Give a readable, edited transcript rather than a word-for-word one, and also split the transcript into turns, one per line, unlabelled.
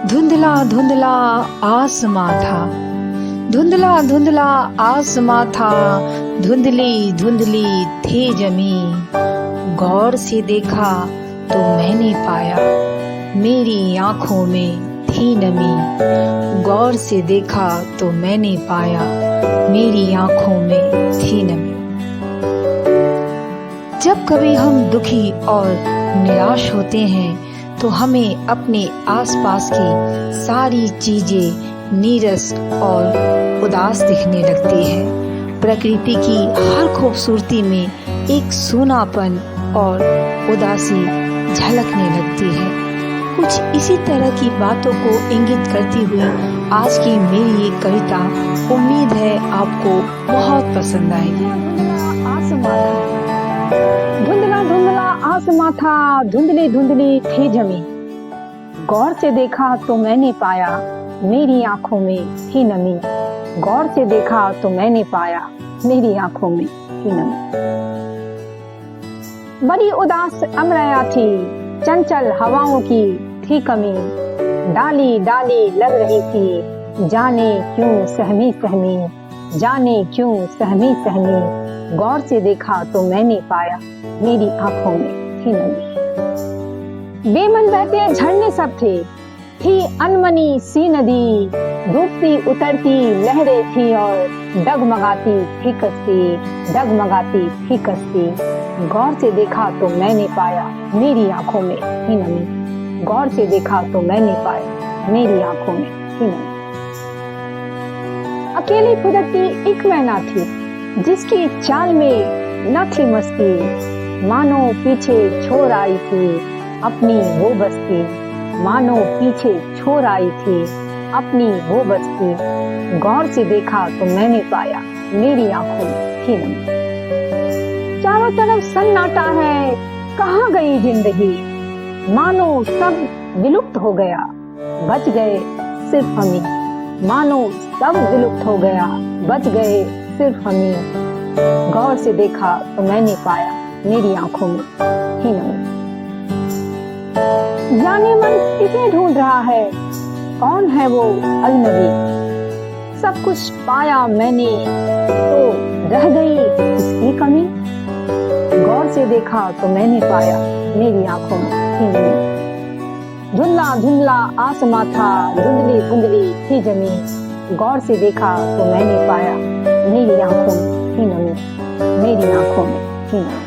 धुंधला धुंधला आसमां था, धुंधला धुंधला आसमां था, धुंधली धुंधली थी जमीन। गौर से देखा तो मैंने पाया मेरी आंखों में थी नमी। गौर से देखा तो मैंने पाया मेरी आंखों में थी नमी। जब कभी हम दुखी और निराश होते हैं तो हमें अपने आसपास की सारी चीजें नीरस और उदास दिखने लगती है। प्रकृति की हर खूबसूरती में एक सूनापन और उदासी झलकने लगती है। कुछ इसी तरह की बातों को इंगित करती हुई आज की मेरी ये कविता उम्मीद है आपको बहुत पसंद आएगी।
धुंधला धुंधला आसमां था, धुंधली धुंधली थी जमीन। गौर से देखा तो मैंने पाया मेरी आंखों में थी नमी। गौर से देखा तो मैंने पाया मेरी आंखों में थी नमी। बड़ी उदास अमरया थी, चंचल हवाओं की थी कमी। डाली डाली लग रही थी, जाने क्यों सहमी सहमी, जाने क्यों सहमी सहमी। गौर से देखा तो मैंने पाया मेरी आंखों में थी नमी। बेमन बहते झरने सब थे, थी अनमनी सी नदी। डूबती उतरती लहरें थी और डगमगाती थी कश्ती, डगमगाती थी कश्ती। गौर से देखा तो मैंने पाया मेरी आंखों में थी नमी। गौर से देखा तो मैंने पाया मेरी आंखों में थी नमी। अकेली फुदकती एक मैना थी, जिसकी चाल में न थी मस्ती। मानो पीछे छोड़ आई थी अपनी वो बस्ती, मानो पीछे छोड़ आई थी अपनी वो बस्ती। गौर से देखा तो मैंने पाया मेरी आंखों में थी नमी। चारों तरफ सन्नाटा है, कहाँ गई जिंदगी। मानो सब विलुप्त हो गया, बच गए सिर्फ हम ही। मानो सब विलुप्त हो गया, बच गए सिर्फ हम ही। गौर से देखा तो मैंने पाया मेरी आंखों में थी नमी। जाने मन किसे ढूंढ रहा है, कौन है वो अजनबी। सब कुछ पाया मैंने तो रह गई इसकी कमी। गौर से देखा तो मैंने पाया मेरी आंखों में थी नमी। धुंधला धुंधला आसमां था, धुंधली धुंधली थी जमीन। गौर से देखा तो मैंने पाया मेरी आंखों में थी नमी, मेरी आंखों में थी नमी।